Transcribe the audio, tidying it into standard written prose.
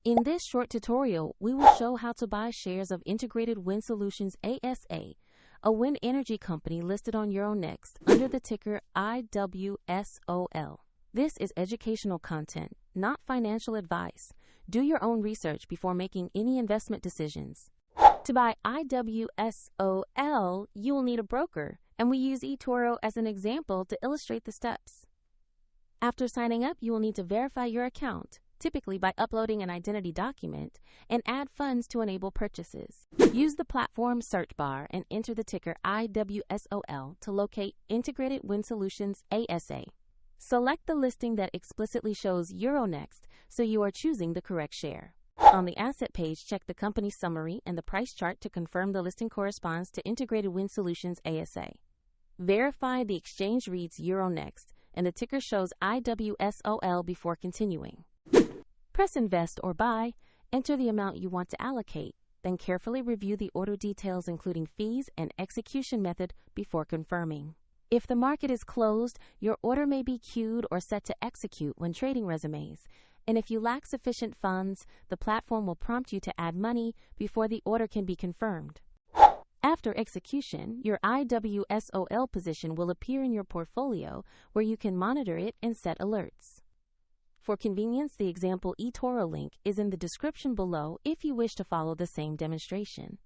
In this short tutorial, we will show how to buy shares of Integrated Wind Solutions ASA, a wind energy company listed on Euronext under the ticker IWS.OL. This is educational content, not financial advice. Do your own research before making any investment decisions. To buy IWS.OL, you will need a broker, and we use eToro as an example to illustrate the steps. After signing up, you will need to verify your account, typically by uploading an identity document, and add funds to enable purchases. Use the platform search bar and enter the ticker IWS.OL to locate Integrated Wind Solutions ASA. Select the listing that explicitly shows Euronext, so you are choosing the correct share. On the asset page, check the company summary and the price chart to confirm the listing corresponds to Integrated Wind Solutions ASA. Verify the exchange reads Euronext and the ticker shows IWS.OL before continuing. Press Invest or Buy, enter the amount you want to allocate, then carefully review the order details including fees and execution method before confirming. If the market is closed, your order may be queued or set to execute when trading resumes, and if you lack sufficient funds, the platform will prompt you to add money before the order can be confirmed. After execution, your IWS.OL position will appear in your portfolio where you can monitor it and set alerts. For convenience, the example eToro link is in the description below if you wish to follow the same demonstration.